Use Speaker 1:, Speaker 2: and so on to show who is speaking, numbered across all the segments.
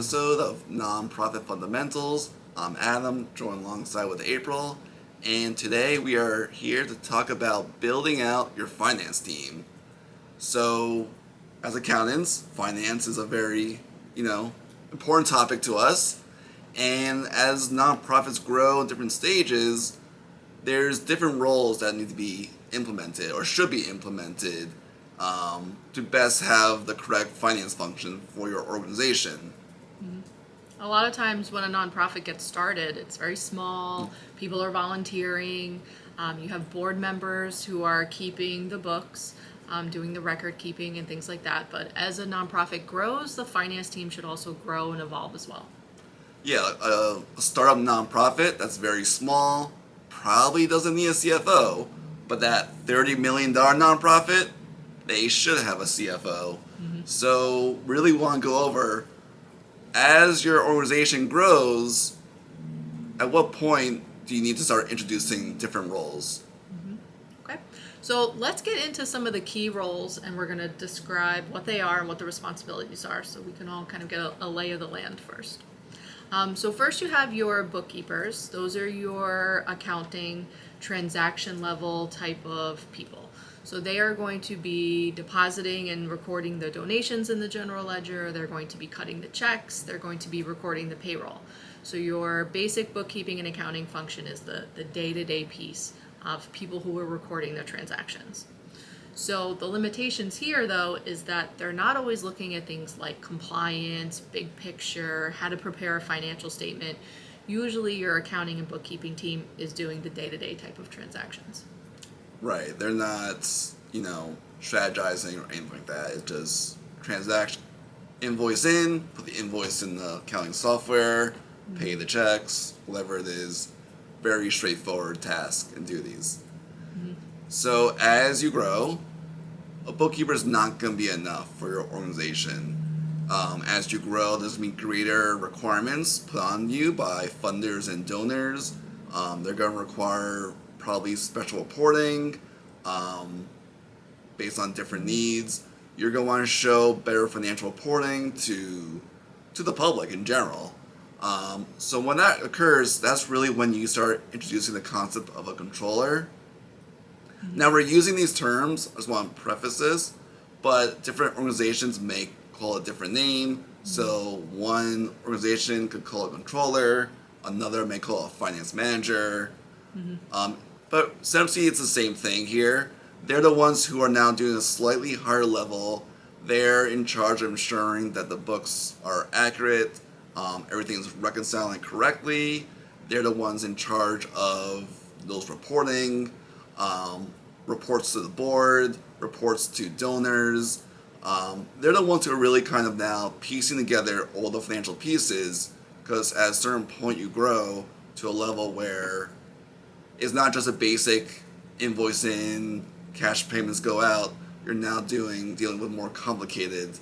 Speaker 1: episode of Nonprofit Fundamentals. I'm Adam, joined alongside with April, and today we are here to talk about building out your finance team. So, as accountants, finance is a very, important topic to us, and as nonprofits grow in different stages, there's different roles that need to be implemented or should be implemented to best have the correct finance function for your organization.
Speaker 2: A lot of times when a nonprofit gets started, it's very small, people are volunteering, you have board members who are keeping the books, doing the record keeping and things like that. But as a nonprofit grows, the finance team should also grow and evolve as well.
Speaker 1: Yeah, a startup nonprofit that's very small probably doesn't need a CFO, but that $30 million nonprofit, they should have a CFO. So really want to go over, as your organization grows, at what point do you need to start introducing different roles?
Speaker 2: Okay, so let's get into some of the key roles, and we're going to describe what they are and what the responsibilities are, so we can all kind of get a lay of the land first. So first you have your bookkeepers. Those are your accounting, transaction level type of people. So they are going to be depositing and recording the donations in the general ledger. They're going to be cutting the checks. They're going to be recording the payroll. So your basic bookkeeping and accounting function is the day-to-day piece of people who are recording their transactions. So the limitations here, though, is that they're not always looking at things like compliance, big picture, how to prepare a financial statement. Usually your accounting and bookkeeping team is doing the day-to-day type of transactions.
Speaker 1: Right, they're not, strategizing or anything like that. It's just transaction, invoice in, put the invoice in the accounting software, pay the checks, whatever it is. Very straightforward tasks and duties. So as you grow, a bookkeeper is not going to be enough for your organization. As you grow, there's going to be greater requirements put on you by funders and donors. They're going to require probably special reporting based on different needs. You're going to want to show better financial reporting to the public in general. So when that occurs, that's really when you start introducing the concept of a controller. Now we're using these terms, I just want to preface this, but different organizations may call it a different name. So one organization could call it a controller, another may call it a finance manager. But essentially it's the same thing here. They're the ones who are now doing a slightly higher level. They're in charge of ensuring that the books are accurate, everything's reconciling correctly. They're the ones in charge of those reporting, reports to the board, reports to donors. They're the ones who are really kind of now piecing together all the financial pieces, because at a certain point you grow to a level where it's not just a basic invoice in, cash payments go out. You're now dealing with more complicated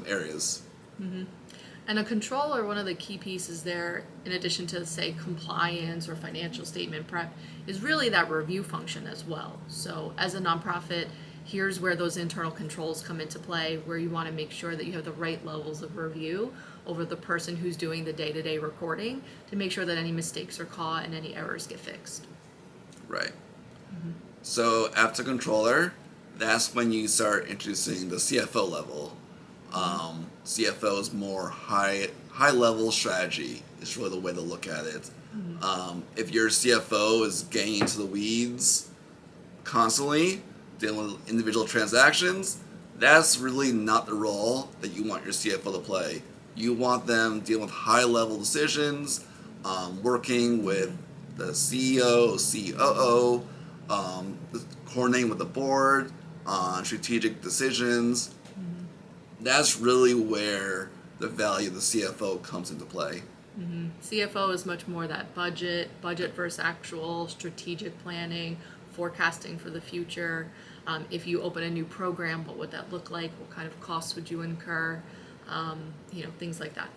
Speaker 1: areas.
Speaker 2: And a controller, one of the key pieces there, in addition to, say, compliance or financial statement prep, is really that review function as well. So as a nonprofit, here's where those internal controls come into play, where you want to make sure that you have the right levels of review over the person who's doing the day-to-day recording to make sure that any mistakes are caught and any errors get fixed.
Speaker 1: Right. So after controller, that's when you start introducing the CFO level. CFO is more high level strategy. Is really the way to look at it. If your CFO is getting into the weeds constantly, dealing with individual transactions, that's really not the role that you want your CFO to play. You want them dealing with high level decisions, working with the CEO, COO, coordinating with the board on strategic decisions. That's really where the value of the CFO comes into play.
Speaker 2: CFO is much more that budget versus actual, strategic planning, forecasting for the future. If you open a new program, what would that look like? What kind of costs would you incur? Things like that.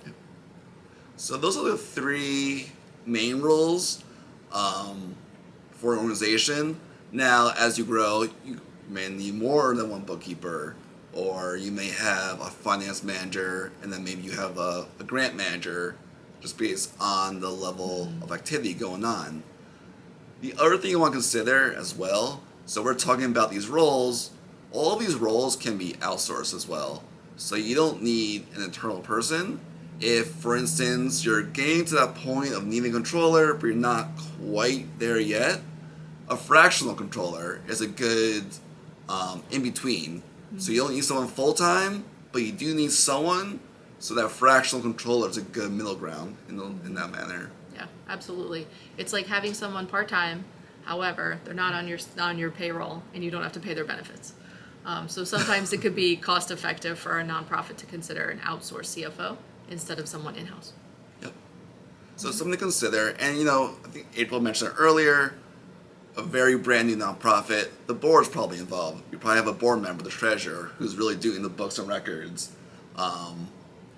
Speaker 1: So those are the three main roles for an organization. Now, as you grow, you may need more than one bookkeeper. or you may have a finance manager, and then maybe you have a grant manager, just based on the level of activity going on. The other thing you want to consider as well, so we're talking about these roles, all of these roles can be outsourced as well. So you don't need an internal person. If, for instance, you're getting to that point of needing a controller, but you're not quite there yet, a fractional controller is a good in between. So you don't need someone full time, but you do need someone. So that fractional controller is a good middle ground in that manner.
Speaker 2: Yeah, absolutely. It's like having someone part-time, however, they're not on your payroll and you don't have to pay their benefits. So sometimes it could be cost-effective for a nonprofit to consider an outsourced CFO instead of someone in-house.
Speaker 1: Yep. So something to consider. And, I think April mentioned it earlier, a very brand new nonprofit, the board's probably involved. You probably have a board member, the treasurer, who's really doing the books and records.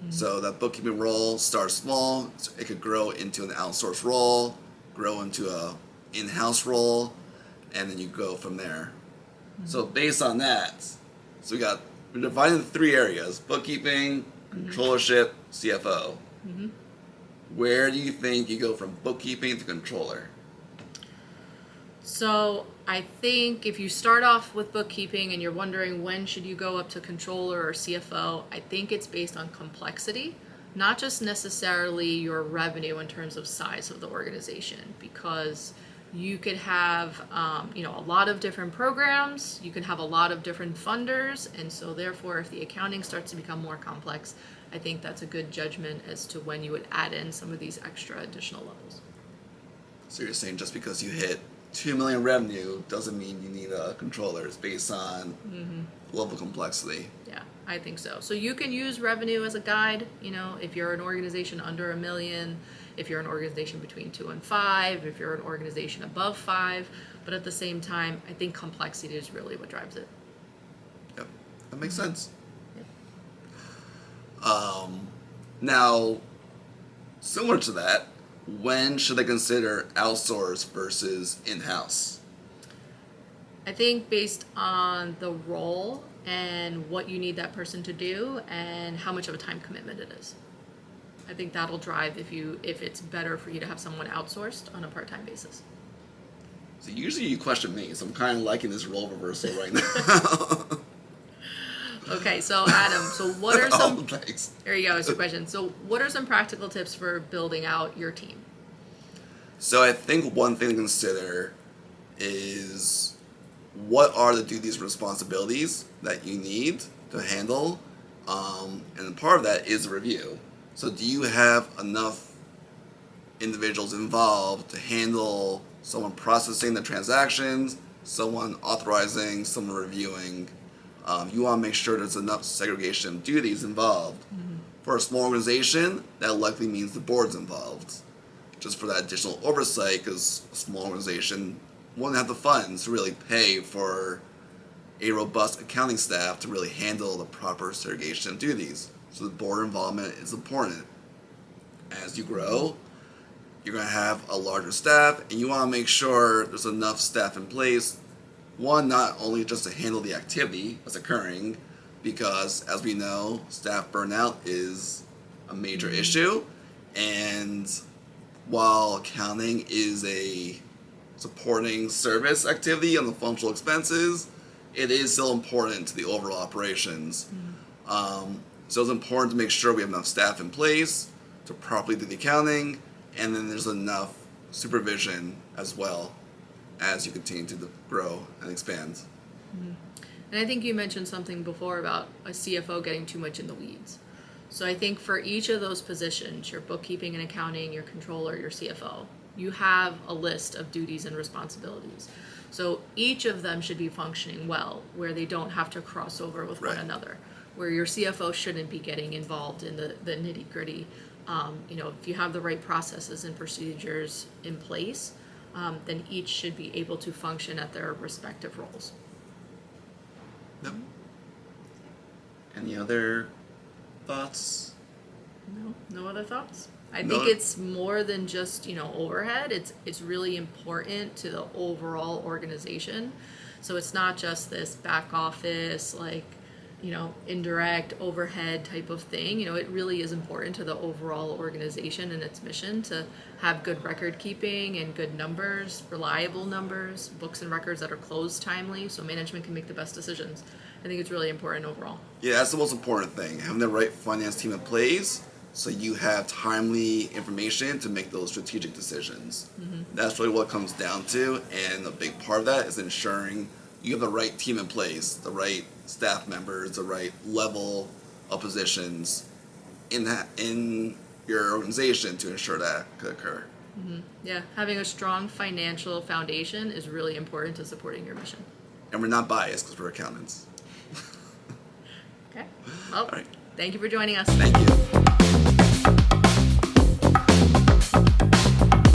Speaker 1: So that bookkeeping role starts small. So it could grow into an outsourced role, grow into a in-house role, and then you go from there. So based on that, we're dividing into 3 areas: bookkeeping, controllership, CFO. Where do you think you go from bookkeeping to controller?
Speaker 2: So I think if you start off with bookkeeping and you're wondering when should you go up to controller or CFO, I think it's based on complexity, not just necessarily your revenue in terms of size of the organization, because you could have a lot of different programs, you can have a lot of different funders, and so therefore if the accounting starts to become more complex, I think that's a good judgment as to when you would add in some of these extra additional levels.
Speaker 1: So you're saying just because you hit 2 million revenue doesn't mean you need a controller. It's based on level of complexity.
Speaker 2: Yeah, I think so. So you can use revenue as a guide, if you're an organization under $1 million, if you're an organization between 2 and 5, if you're an organization above 5, but at the same time, I think complexity is really what drives it.
Speaker 1: Yep, that makes sense.
Speaker 2: Yep.
Speaker 1: Now, similar to that, when should I consider outsourced versus in-house?
Speaker 2: I think based on the role and what you need that person to do and how much of a time commitment it is. I think that'll drive if it's better for you to have someone outsourced on a part-time basis.
Speaker 1: So usually you question me, so I'm kind of liking this role reversal right now.
Speaker 2: Okay, so Adam, what are some...
Speaker 1: Thanks.
Speaker 2: There you go, it's a question. So what are some practical tips for building out your team?
Speaker 1: So I think one thing to consider is what are the duties and responsibilities that you need to handle, and part of that is a review. So do you have enough individuals involved to handle someone processing the transactions, someone authorizing, someone reviewing? You want to make sure there's enough segregation of duties involved. For a small organization, that likely means the board's involved, just for that additional oversight, because a small organization wouldn't have the funds to really pay for a robust accounting staff to really handle the proper segregation of duties. So the board involvement is important. As you grow, you're going to have a larger staff, and you want to make sure there's enough staff in place. One, not only just to handle the activity that's occurring, because as we know, staff burnout is a major issue, and while accounting is a supporting service activity on the functional expenses, it is still important to the overall operations. So it's important to make sure we have enough staff in place to properly do the accounting, and then there's enough supervision as well as you continue to grow and expand.
Speaker 2: And I think you mentioned something before about a CFO getting too much in the weeds. So I think for each of those positions, your bookkeeping and accounting, your controller, your CFO, you have a list of duties and responsibilities. So each of them should be functioning well, where they don't have to cross over with one another, where your CFO shouldn't be getting involved in the nitty gritty. If you have the right processes and procedures in place, then each should be able to function at their respective roles.
Speaker 1: Yep. Any other thoughts?
Speaker 2: No other thoughts? I
Speaker 1: No.
Speaker 2: think it's more than just, overhead. It's really important to the overall organization. So it's not just this back office, indirect overhead type of thing. It really is important to the overall organization and its mission to have good record keeping and good numbers, reliable numbers, books and records that are closed timely so management can make the best decisions. I think it's really important overall.
Speaker 1: Yeah, that's the most important thing. Having the right finance team in place so you have timely information to make those strategic decisions. That's really what it comes down to, and a big part of that is ensuring you have the right team in place, the right staff members, the right level of positions in your organization to ensure that could occur.
Speaker 2: Yeah, having a strong financial foundation is really important to supporting your mission.
Speaker 1: And we're not biased because we're accountants.
Speaker 2: Okay. Well,
Speaker 1: All right.
Speaker 2: thank you for joining us.
Speaker 1: Thank you.